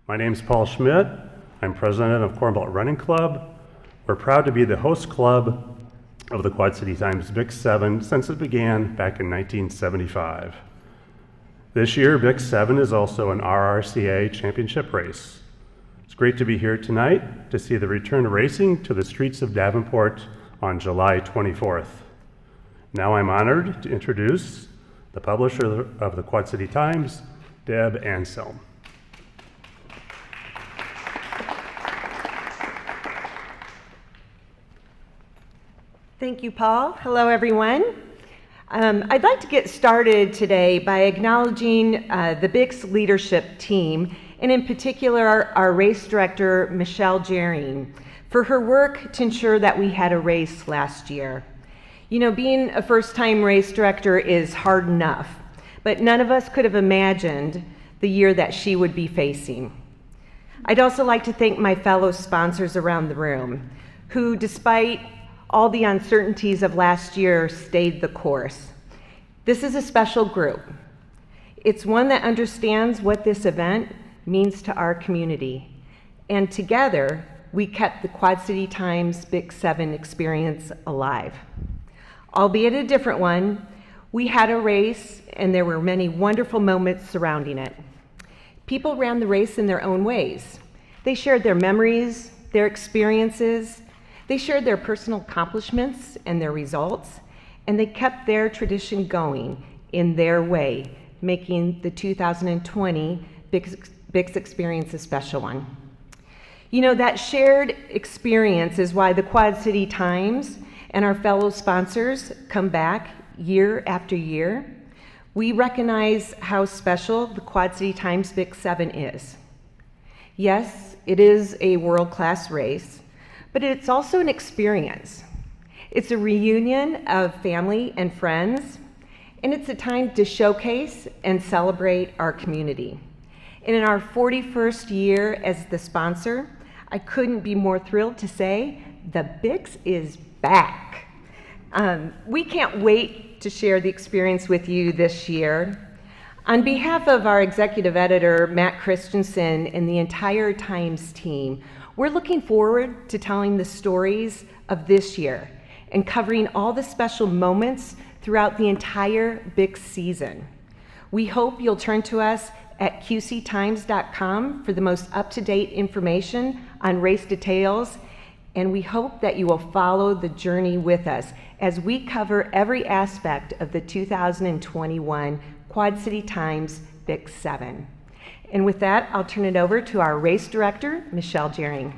My name is Paul Schmidt. I'm president of Corn Belt Running Club. We're proud to be the host club of the Quad City Times Big 7 since it began back in 1975. This year, Big 7 is also an RRCA championship race. It's great to be here tonight to see the return of racing to the streets of Davenport on July 24th. Now I'm honored to introduce the publisher of the Quad City Times, Deb Anselm. Thank you, Paul. Hello, everyone. I'd like to get started today by acknowledging the BIX leadership team, and in particular, our race director, Michelle Jering, for her work to ensure that we had a race last year. You know, being a first-time race director is hard enough, but none of us could have imagined the year that she would be facing. I'd also like to thank my fellow sponsors around the room, who, despite all the uncertainties of last year, stayed the course. This is a special group. It's one that understands what this event means to our community. And together, we kept the Quad City Times Big 7 experience alive. Albeit a different one, we had a race and there were many wonderful moments surrounding it. People ran the race in their own ways. They shared their memories, their experiences, they shared their personal accomplishments and their results, and they kept their tradition going in their way, making the 2020 BIX experience a special one. You know, that shared experience is why the Quad City Times and our fellow sponsors come back year after year. We recognize how special the Quad City Times Big 7 is. Yes, it is a world-class race, but it's also an experience. It's a reunion of family and friends, and it's a time to showcase and celebrate our community. And in our 41st year as the sponsor, I couldn't be more thrilled to say the BIX is back. We can't wait to share the experience with you this year. On behalf of our executive editor, Matt Christensen, and the entire Times team, we're looking forward to telling the stories of this year and covering all the special moments throughout the entire BIX season. We hope you'll turn to us at qctimes.com for the most up-to-date information on race details, and we hope that you will follow the journey with us as we cover every aspect of the 2021 Quad City Times BIX 7. And with that, I'll turn it over to our race director, Michelle Jering.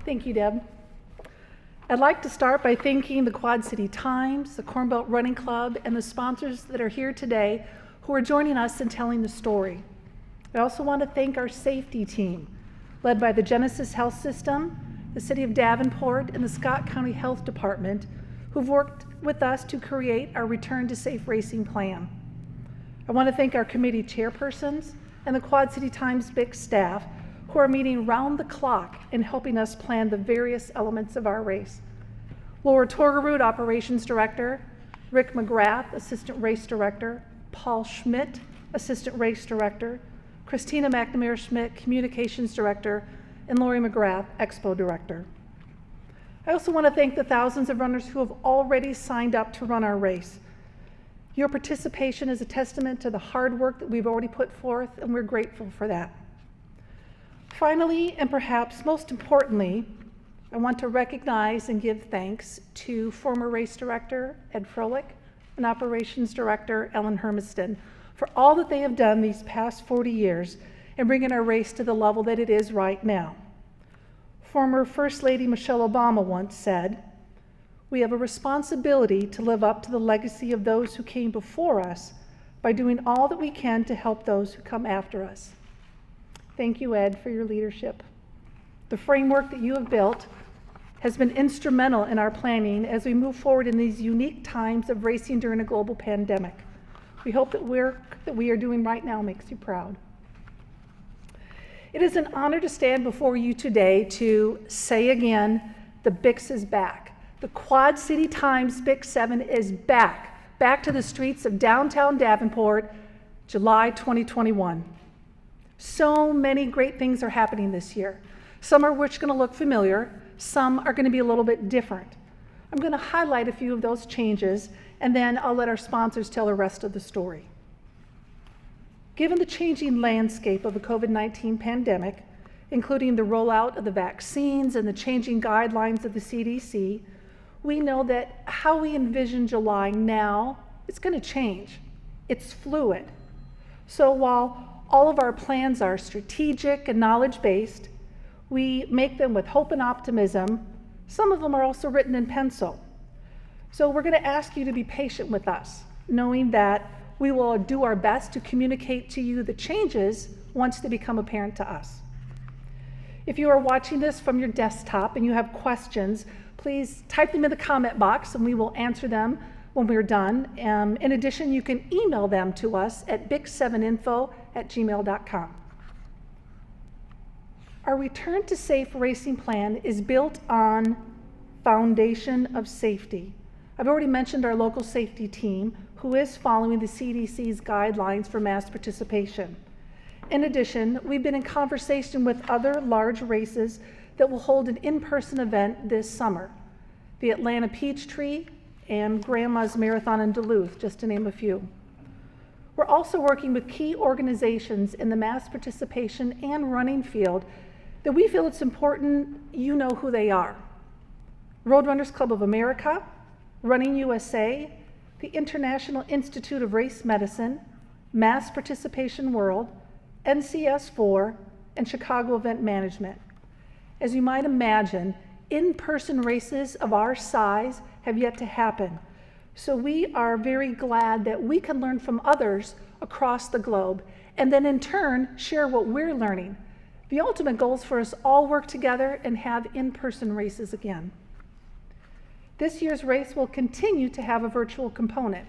Thank you, Deb. I'd like to start by thanking the Quad City Times, the Corn Belt Running Club, and the sponsors that are here today who are joining us in telling the story. I also want to thank our safety team, led by the Genesis Health System, the City of Davenport, and the Scott County Health Department, who've worked with us to create our Return to Safe Racing plan. I want to thank our committee chairpersons and the Quad City Times BIX staff who are meeting round the clock and helping us plan the various elements of our race. Laura Torgerud, Operations Director, Rick McGrath, Assistant Race Director, Paul Schmidt, Assistant Race Director, Christina McNamara-Schmidt, Communications Director, and Lori McGrath, Expo Director. I also want to thank the thousands of runners who have already signed up to run our race. Your participation is a testament to the hard work that we've already put forth, and we're grateful for that. Finally, and perhaps most importantly, I want to recognize and give thanks to former race director Ed Froelich and operations director Ellen Hermiston for all that they have done these past 40 years in bringing our race to the level that it is right now. Former First Lady Michelle Obama once said, "We have a responsibility to live up to the legacy of those who came before us by doing all that we can to help those who come after us." Thank you, Ed, for your leadership. The framework that you have built has been instrumental in our planning as we move forward in these unique times of racing during a global pandemic. We hope that we are doing right now makes you proud. It is an honor to stand before you today to say again, the BIX is back. The Quad City Times BIX 7 is back to the streets of downtown Davenport, July 2021. So many great things are happening this year. Some are which going to look familiar, some are going to be a little bit different. I'm going to highlight a few of those changes, and then I'll let our sponsors tell the rest of the story. Given the changing landscape of the COVID-19 pandemic, including the rollout of the vaccines and the changing guidelines of the CDC, we know that how we envision July now, it's going to change. It's fluid. So while all of our plans are strategic and knowledge-based, we make them with hope and optimism. Some of them are also written in pencil. So we're going to ask you to be patient with us, knowing that we will do our best to communicate to you the changes once they become apparent to us. If you are watching this from your desktop and you have questions, please type them in the comment box and we will answer them when we're done. In addition, you can email them to us at bix7info@gmail.com. Our Return to Safe Racing plan is built on foundation of safety. I've already mentioned our local safety team, who is following the CDC's guidelines for mass participation. In addition, we've been in conversation with other large races that will hold an in-person event this summer. The Atlanta Peachtree and Grandma's Marathon in Duluth, just to name a few. We're also working with key organizations in the mass participation and running field that we feel it's important you know who they are. Roadrunners Club of America, Running USA, the International Institute of Race Medicine, Mass Participation World, NCS4, and Chicago Event Management. As you might imagine, in-person races of our size have yet to happen. So we are very glad that we can learn from others across the globe and then in turn share what we're learning. The ultimate goal is for us all work together and have in-person races again. This year's race will continue to have a virtual component.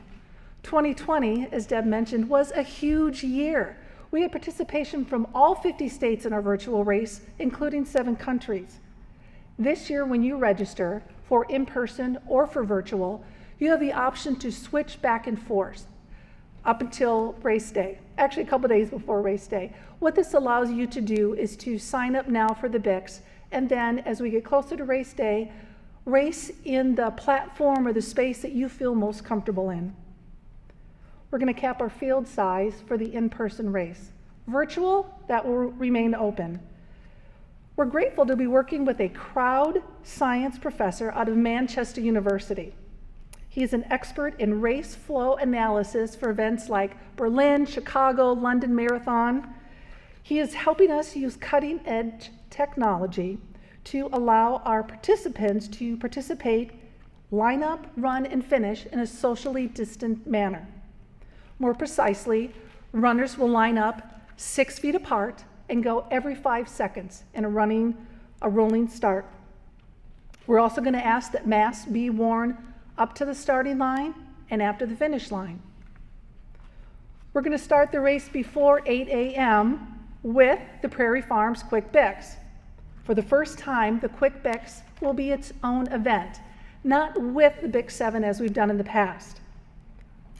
2020, as Deb mentioned, was a huge year. We had participation from all 50 states in our virtual race, including 7 countries. This year, when you register for in-person or for virtual, you have the option to switch back and forth up until race day, actually a couple days before race day. What this allows you to do is to sign up now for the BIX, and then as we get closer to race day, race in the platform or the space that you feel most comfortable in. We're going to cap our field size for the in-person race. Virtual, that will remain open. We're grateful to be working with a crowd science professor out of Manchester University. He is an expert in race flow analysis for events like Berlin, Chicago, London Marathon. He is helping us use cutting-edge technology to allow our participants to participate, line up, run, and finish in a socially distant manner. More precisely, runners will line up 6 feet apart and go every 5 seconds in a rolling start. We're also going to ask that masks be worn up to the starting line and after the finish line. We're going to start the race before 8 a.m. with the Prairie Farms Quick BIX. For the first time, the Quick BIX will be its own event, not with the BIX 7 as we've done in the past.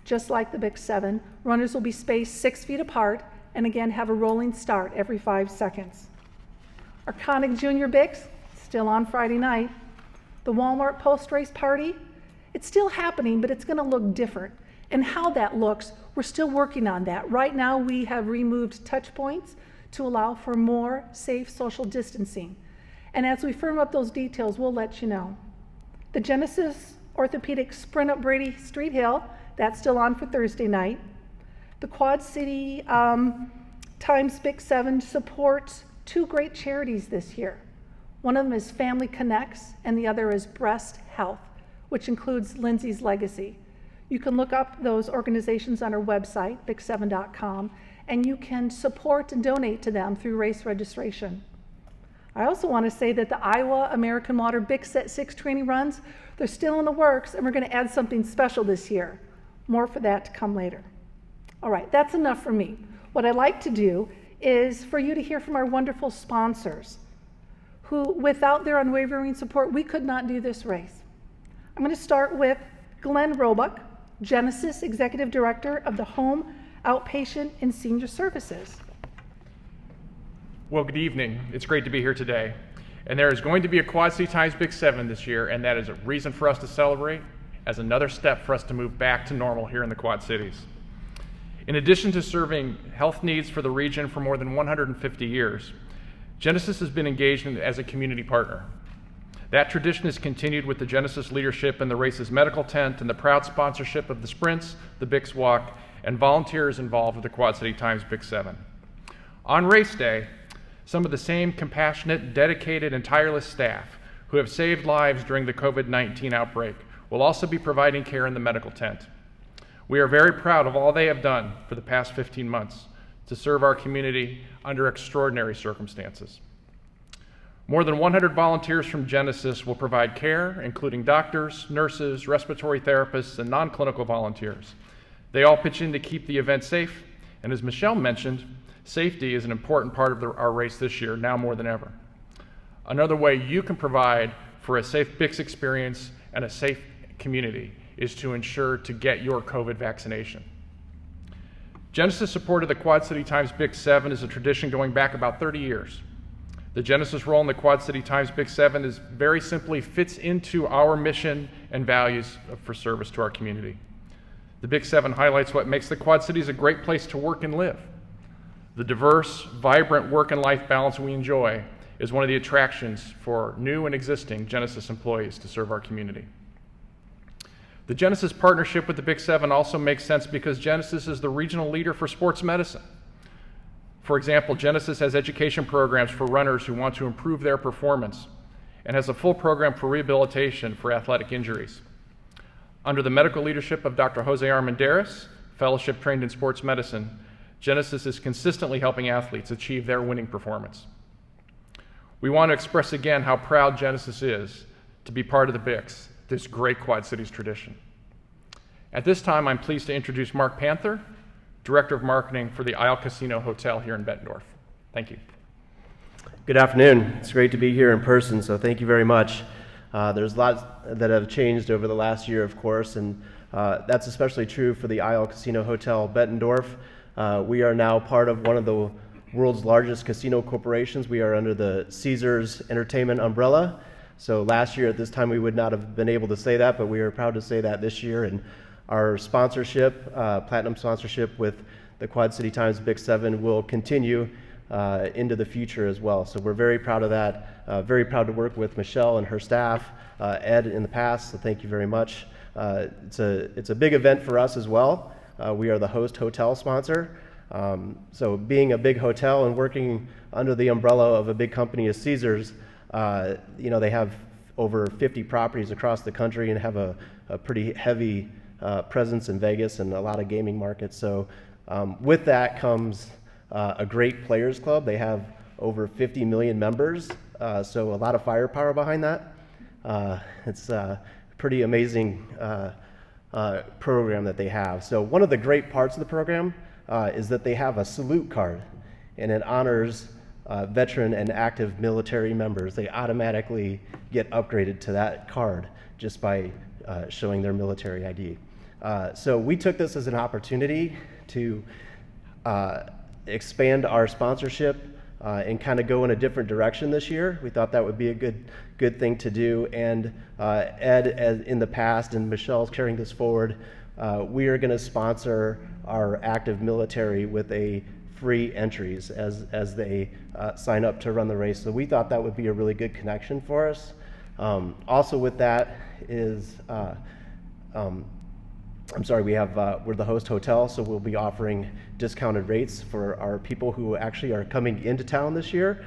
Just like the BIX 7, runners will be spaced 6 feet apart and again have a rolling start every 5 seconds. Our Connick Junior BIX, still on Friday night. The Walmart post-race party, it's still happening, but it's going to look different. And how that looks, we're still working on that. Right now, we have removed touch points to allow for more safe social distancing. And as we firm up those details, we'll let you know. The Genesis Orthopedic Sprint up Brady Street Hill, that's still on for Thursday night. The Quad City Times BIX 7 supports 2 great charities this year. One of them is Family Connects, and the other is Breast Health, which includes Lindsay's Legacy. You can look up those organizations on our website, bix7.com, and you can support and donate to them through race registration. I also want to say that the Iowa American Water BIX Set 6 training runs, they're still in the works, and we're going to add something special this year. More for that to come later. All right, that's enough for me. What I'd like to do is for you to hear from our wonderful sponsors who, without their unwavering support, we could not do this race. I'm going to start with Glenn Roebuck, Genesis Executive Director of the Home, Outpatient, and Senior Services. Well, good evening. It's great to be here today. And there is going to be a Quad City Times Big 7 this year, and that is a reason for us to celebrate as another step for us to move back to normal here in the Quad Cities. In addition to serving health needs for the region for more than 150 years, Genesis has been engaged as a community partner. That tradition is continued with the Genesis leadership in the race's medical tent and the proud sponsorship of the sprints, the Bix Walk, and volunteers involved with the Quad City Times Big 7. On race day, some of the same compassionate, dedicated, and tireless staff who have saved lives during the COVID-19 outbreak will also be providing care in the medical tent. We are very proud of all they have done for the past 15 months to serve our community under extraordinary circumstances. More than 100 volunteers from Genesis will provide care, including doctors, nurses, respiratory therapists, and non-clinical volunteers. They all pitch in to keep the event safe, and as Michelle mentioned, safety is an important part of our race this year, now more than ever. Another way you can provide for a safe Bix experience and a safe community is to ensure to get your COVID vaccination. Genesis supported the Quad City Times Big 7 is a tradition going back about 30 years. The Genesis role in the Quad City Times Big 7 is very simply fits into our mission and values for service to our community. The Big 7 highlights what makes the Quad Cities a great place to work and live. The diverse, vibrant work and life balance we enjoy is one of the attractions for new and existing Genesis employees to serve our community. The Genesis partnership with the Big 7 also makes sense because Genesis is the regional leader for sports medicine. For example, Genesis has education programs for runners who want to improve their performance and has a full program for rehabilitation for athletic injuries. Under the medical leadership of Dr. Jose Armendariz, fellowship trained in sports medicine, Genesis is consistently helping athletes achieve their winning performance. We want to express again how proud Genesis is to be part of the Bix, this great Quad Cities tradition. At this time, I'm pleased to introduce Mark Panther, Director of Marketing for the Isle Casino Hotel here in Bettendorf. Thank you. Good afternoon. It's great to be here in person, so thank you very much. There's lots that have changed over the last year, of course, and that's especially true for the Isle Casino Hotel Bettendorf. We are now part of one of the world's largest casino corporations. We are under the Caesars Entertainment umbrella. So last year at this time we would not have been able to say that, but we are proud to say that this year. And our sponsorship, platinum sponsorship with the Quad City Times Big 7 will continue into the future as well. So we're very proud of that. Very proud to work with Michelle and her staff, Ed in the past, so thank you very much. It's a big event for us as well. We are the host hotel sponsor. So being a big hotel and working under the umbrella of a big company as Caesars, they have over 50 properties across the country and have a pretty heavy presence in Vegas and a lot of gaming markets. So with that comes a great players club. They have over 50 million members, so a lot of firepower behind that. It's a pretty amazing program that they have. So one of the great parts of the program is that they have a salute card, and it honors veteran and active military members. They automatically get upgraded to that card just by showing their military ID. So we took this as an opportunity to expand our sponsorship and kind of go in a different direction this year. We thought that would be a good thing to do. And Ed, as in the past, and Michelle's carrying this forward, we are going to sponsor our active military with a free entries as they sign up to run the race. So we thought that would be a really good connection for us. Also with that is, we're the host hotel, so we'll be offering discounted rates for our people who actually are coming into town this year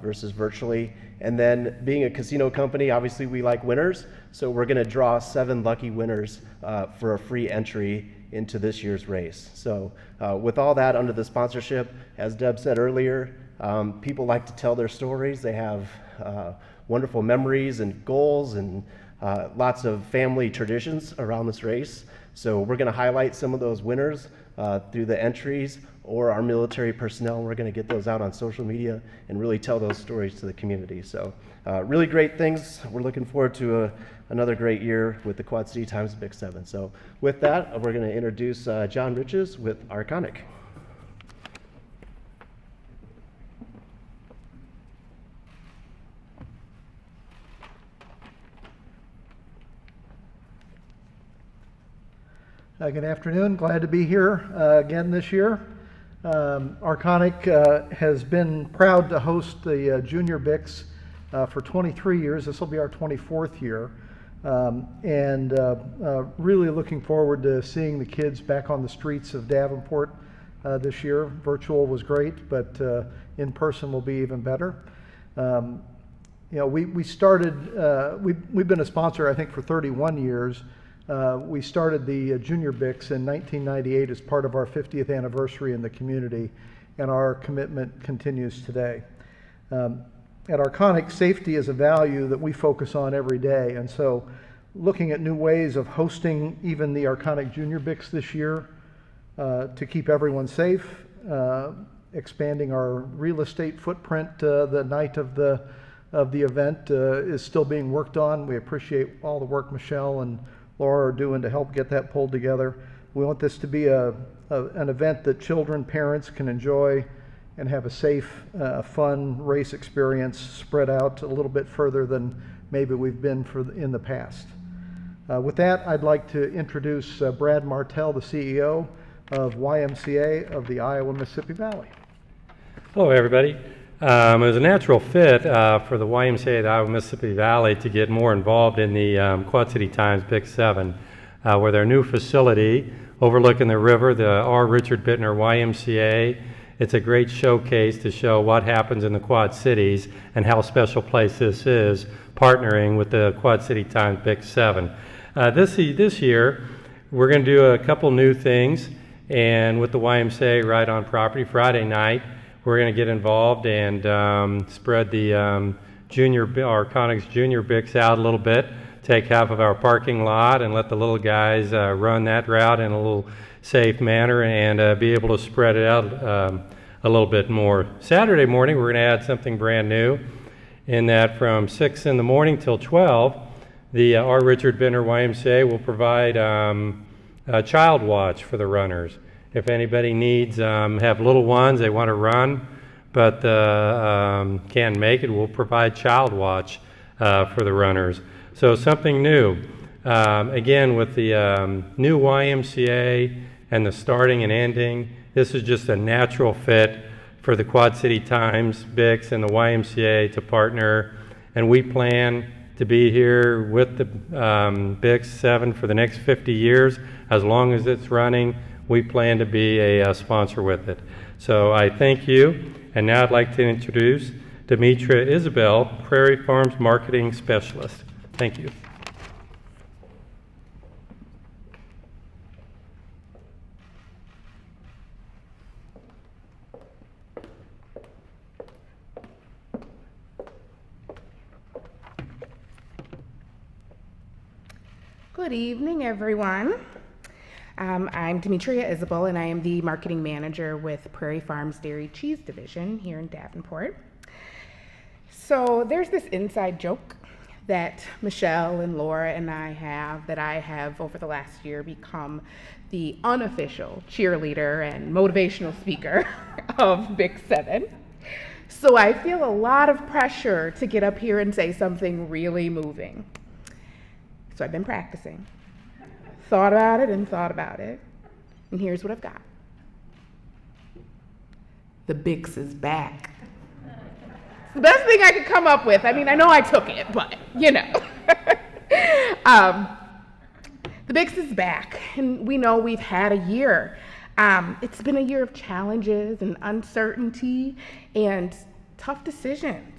versus virtually. And then being a casino company, obviously we like winners, so we're going to draw 7 lucky winners for a free entry into this year's race. So with all that under the sponsorship, as Deb said earlier, people like to tell their stories. They have wonderful memories and goals and lots of family traditions around this race. So we're going to highlight some of those winners through the entries or our military personnel. We're going to get those out on social media and really tell those stories to the community. So really great things. We're looking forward to another great year with the Quad City Times Big 7. So with that, we're going to introduce John Riches with Arconic. Good afternoon. Glad to be here again this year. Arconic has been proud to host the Junior Bics for 23 years. This will be our 24th year. Really looking forward to seeing the kids back on the streets of Davenport this year. Virtual was great, but in person will be even better. We started, we've been a sponsor, I think, for 31 years. We started the Junior Bics in 1998 as part of our 50th anniversary in the community, and our commitment continues today. At Arconic, safety is a value that we focus on every day, and so looking at new ways of hosting even the Arconic Junior Bics this year to keep everyone safe, expanding our real estate footprint the night of the event is still being worked on. We appreciate all the work Michelle and Laura are doing to help get that pulled together. We want this to be an event that children, parents can enjoy and have a safe, fun race experience spread out a little bit further than maybe we've been in the past. With that, I'd like to introduce Brad Martell, the CEO of YMCA of the Iowa-Mississippi Valley. Hello, everybody. It was a natural fit for the YMCA of the Iowa-Mississippi Valley to get more involved in the Quad City Times Big 7, where their new facility overlooking the river, the R. Richard Bittner YMCA. It's a great showcase to show what happens in the Quad Cities and how special place this is, partnering with the Quad City Times Big 7. This year, we're going to do a couple new things, and with the YMCA right on property, Friday night, we're going to get involved and spread the Arconic's Junior Bics out a little bit, take half of our parking lot and let the little guys run that route in a little safe manner and be able to spread it out a little bit more. Saturday morning, we're going to add something brand new in that from 6 in the morning till 12, the R. Richard Bittner YMCA will provide a child watch for the runners. If anybody needs, have little ones, they want to run, but can't make it, we'll provide child watch for the runners. So something new. Again, with the new YMCA and the starting and ending, this is just a natural fit for the Quad City Times, Bics, and the YMCA to partner. And we plan to be here with the Bics 7 for the next 50 years. As long as it's running, we plan to be a sponsor with it. So I thank you, and now I'd like to introduce Demetria Isabel, Prairie Farms Marketing Specialist. Thank you. Good evening, everyone. I'm Demetria Isabel, and I am the marketing manager with Prairie Farms Dairy Cheese Division here in Davenport. So there's this inside joke that Michelle and Laura and I have over the last year become the unofficial cheerleader and motivational speaker of Big 7. So I feel a lot of pressure to get up here and say something really moving. So I've been practicing. Thought about it, and here's what I've got. The Bics is back. It's the best thing I could come up with. I mean, I know I took it, but, you know. The Bics is back, and we know we've had a year. It's been a year of challenges and uncertainty and tough decisions.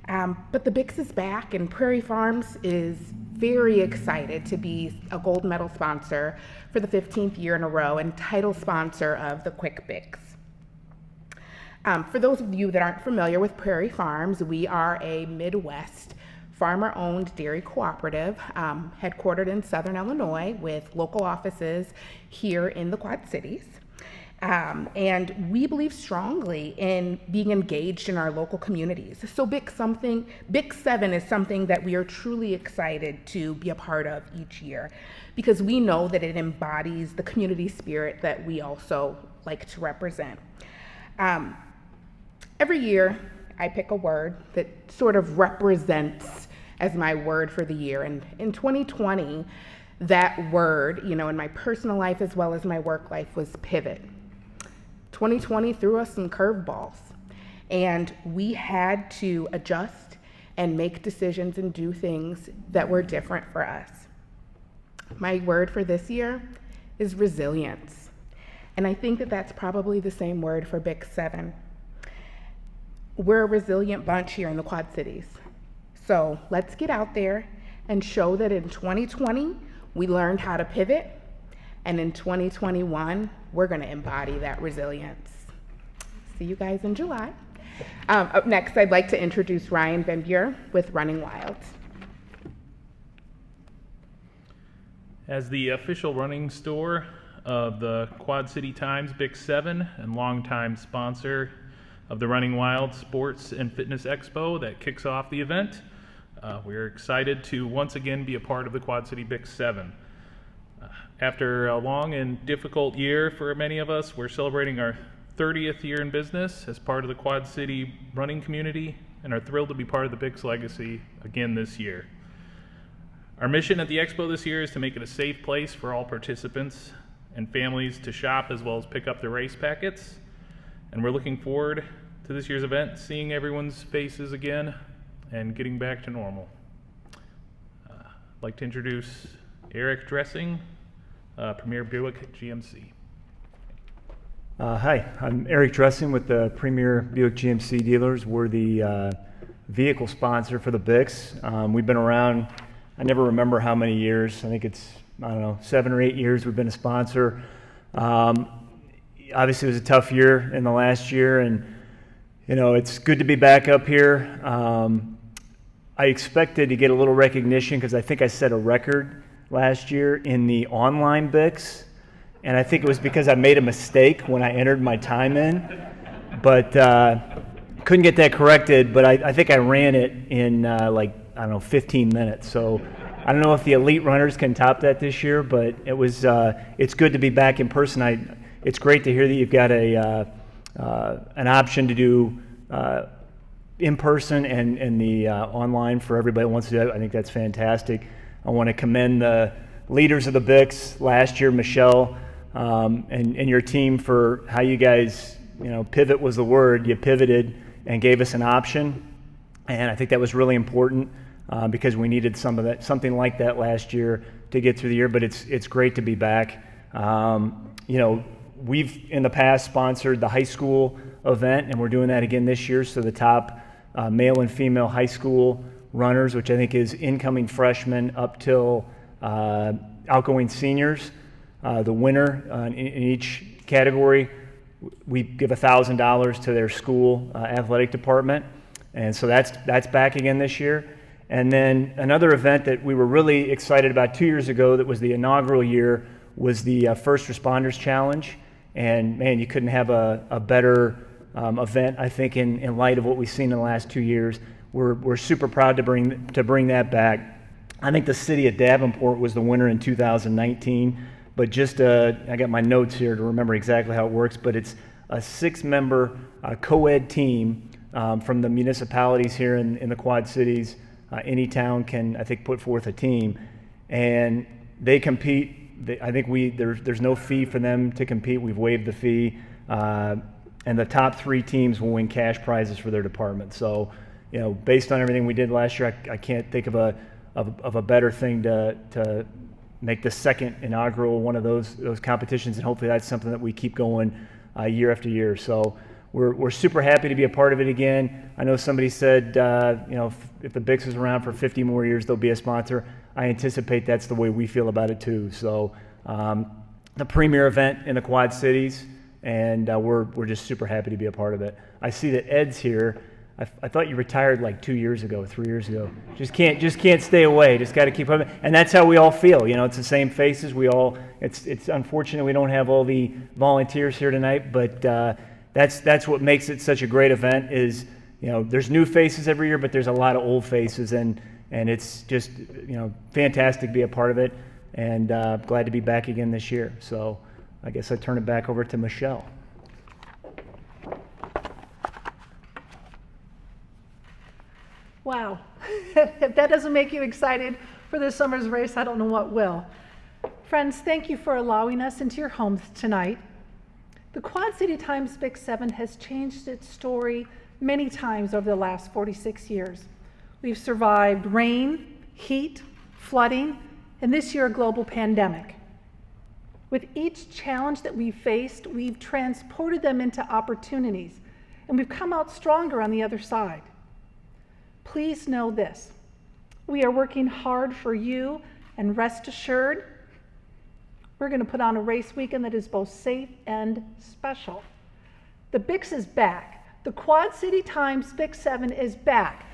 But the Bics is back, and Prairie Farms is very excited to be a gold medal sponsor for the 15th year in a row and title sponsor of the Quick Bics. For those of you that aren't familiar with Prairie Farms, we are a Midwest farmer-owned dairy cooperative headquartered in Southern Illinois with local offices here in the Quad Cities. And we believe strongly in being engaged in our local communities. So BIC 7 is something that we are truly excited to be a part of each year because we know that it embodies the community spirit that we also like to represent. Every year, I pick a word that sort of represents as my word for the year. And in 2020, that word, in my personal life as well as my work life, was pivot. 2020 threw us some curveballs, and we had to adjust and make decisions and do things that were different for us. My word for this year is resilience, and I think that that's probably the same word for BIC 7. We're a resilient bunch here in the Quad Cities, so let's get out there and show that in 2020 we learned how to pivot, and in 2021 we're going to embody that resilience. See you guys in July. Up next, I'd like to introduce Ryan Van Buren with Running Wild. As the official running store of the Quad City Times BIC 7 and longtime sponsor of the Running Wild Sports and Fitness Expo that kicks off the event, we're excited to once again be a part of the Quad City BIC 7. After a long and difficult year for many of us, we're celebrating our 30th year in business as part of the Quad City running community and are thrilled to be part of the BIC's legacy again this year. Our mission at the Expo this year is to make it a safe place for all participants and families to shop as well as pick up their race packets. And we're looking forward to this year's event, seeing everyone's faces again and getting back to normal. I'd like to introduce Eric Dressing, Premier Buick GMC. Hi, I'm Eric Dressing with the Premier Buick GMC dealers. We're the vehicle sponsor for the BICs. We've been around, I never remember how many years. I think it's, 7 or 8 years we've been a sponsor. Obviously it was a tough year in the last year, and it's good to be back up here. I expected to get a little recognition because I think I set a record last year in the online BICs, and I think it was because I made a mistake when I entered my time in, but couldn't get that corrected. But I think I ran it in 15 minutes. So I don't know if the elite runners can top that this year, but it was it's good to be back in person. It's great to hear that you've got an option to do in person and the online for everybody who wants to do that. I think that's fantastic. I want to commend the leaders of the BICs last year, Michelle, and your team for how you guys, pivot was the word. You pivoted and gave us an option, and I think that was really important because we needed something like that last year to get through the year. But it's great to be back. We've in the past sponsored the high school event, and we're doing that again this year. So the top male and female high school runners, which I think is incoming freshmen up till outgoing seniors, the winner in each category, we give $1,000 to their school athletic department, and so that's back again this year. And then another event that we were really excited about 2 years ago, that was the inaugural year, was the First Responders Challenge. And man, you couldn't have a better event, I think, in light of what we've seen in the last 2 years. We're super proud to bring that back. I think the city of Davenport was the winner in 2019, but just I got my notes here to remember exactly how it works. But it's a 6-member co-ed team from the municipalities here in the Quad Cities. Any town can, I think, put forth a team, and they compete. I think there's no fee for them to compete. We've waived the fee, and the top 3 teams will win cash prizes for their department. So, based on everything we did last year, I can't think of a better thing to make the second inaugural one of those competitions, and hopefully that's something that we keep going year after year. So we're super happy to be a part of it again. I know somebody said, if the BICs is around for 50 more years, they'll be a sponsor. I anticipate that's the way we feel about it too. So the premier event in the Quad Cities, and we're just super happy to be a part of it. I see that Ed's here. I thought you retired like 2 years ago, 3 years ago. Just can't stay away. Just got to keep up. And that's how we all feel. You know, it's the same faces. We all. It's unfortunate we don't have all the volunteers here tonight, but that's what makes it such a great event. Is, you know, there's new faces every year, but there's a lot of old faces, and it's just, you know, fantastic to be a part of it, and glad to be back again this year. So I guess I turn it back over to Michelle. Wow. If that doesn't make you excited for this summer's race, I don't know what will. Friends, thank you for allowing us into your homes tonight. The Quad City Times Big 7 has changed its story many times over the last 46 years. We've survived rain, heat, flooding, and this year a global pandemic. With each challenge that we've faced, we've transported them into opportunities, and we've come out stronger on the other side. Please know this: we are working hard for you, and rest assured, we're going to put on a race weekend that is both safe and special. The BIX is back. The Quad City Times Big 7 is back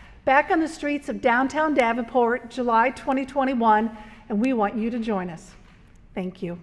on the streets of downtown Davenport, July 2021, and we want you to join us. Thank you.